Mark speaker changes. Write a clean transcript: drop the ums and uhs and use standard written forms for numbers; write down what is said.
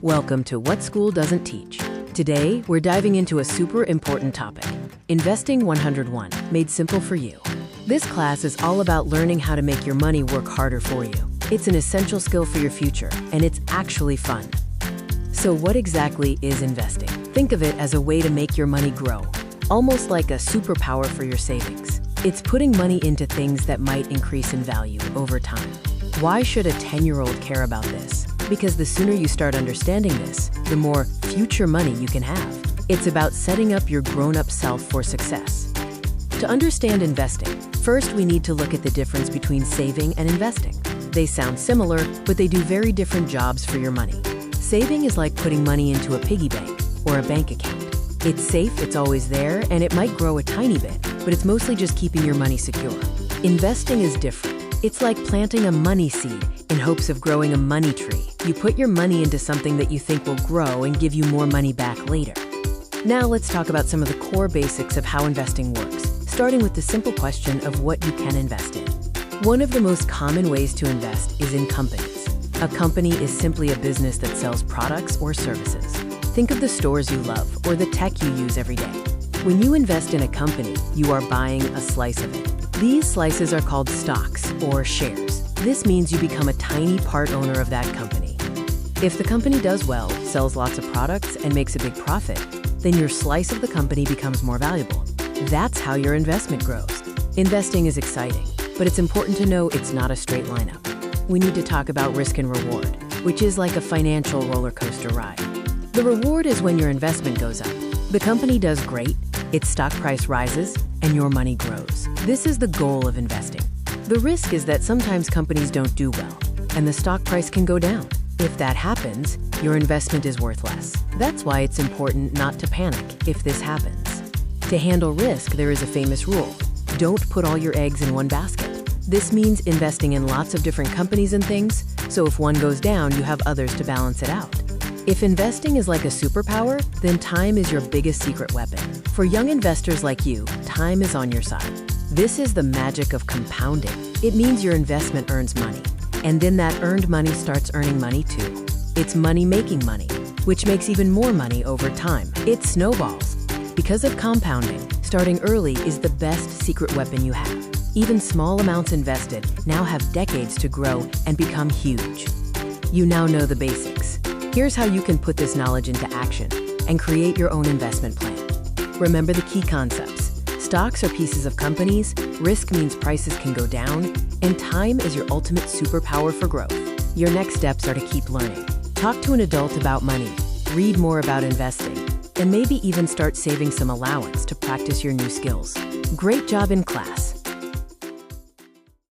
Speaker 1: Welcome to What School Doesn't Teach. Today, we're diving into a super important topic, Investing 101, made simple for you. This class is all about learning how to make your money work harder for you. It's an essential skill for your future, and it's actually fun. So what exactly is investing? Think of it as a way to make your money grow, almost like a superpower for your savings. It's putting money into things that might increase in value over time. Why should a 10-year-old care about this? Because the sooner you start understanding this, the more future money you can have. It's about setting up your grown-up self for success. To understand investing, first we need to look at the difference between saving and investing. They sound similar, but they do very different jobs for your money. Saving is like putting money into a piggy bank or a bank account. It's safe, it's always there, and it might grow a tiny bit, but it's mostly just keeping your money secure. Investing is different. It's like planting a money seed in hopes of growing a money tree. You put your money into something that you think will grow and give you more money back later. Now let's talk about some of the core basics of how investing works, starting with the simple question of what you can invest in. One of the most common ways to invest is in companies. A company is simply a business that sells products or services. Think of the stores you love or the tech you use every day. When you invest in a company, you are buying a slice of it. These slices are called stocks or shares. This means you become a tiny part owner of that company. If the company does well, sells lots of products, and makes a big profit, then your slice of the company becomes more valuable. That's how your investment grows. Investing is exciting, but it's important to know it's not a straight line up. We need to talk about risk and reward, which is like a financial roller coaster ride. The reward is when your investment goes up. The company does great, its stock price rises, and your money grows. This is the goal of investing. The risk is that sometimes companies don't do well, and the stock price can go down. If that happens, your investment is worth less. That's why it's important not to panic if this happens. To handle risk, there is a famous rule. Don't put all your eggs in one basket. This means investing in lots of different companies and things, so if one goes down, you have others to balance it out. If investing is like a superpower, then time is your biggest secret weapon. For young investors like you, time is on your side. This is the magic of compounding. It means your investment earns money, and then that earned money starts earning money too. It's money making money, which makes even more money over time. It snowballs. Because of compounding, starting early is the best secret weapon you have. Even small amounts invested now have decades to grow and become huge. You now know the basics. Here's how you can put this knowledge into action and create your own investment plan. Remember the key concepts. Stocks are pieces of companies, risk means prices can go down, and time is your ultimate superpower for growth. Your next steps are to keep learning. Talk to an adult about money, read more about investing, and maybe even start saving some allowance to practice your new skills. Great job in class.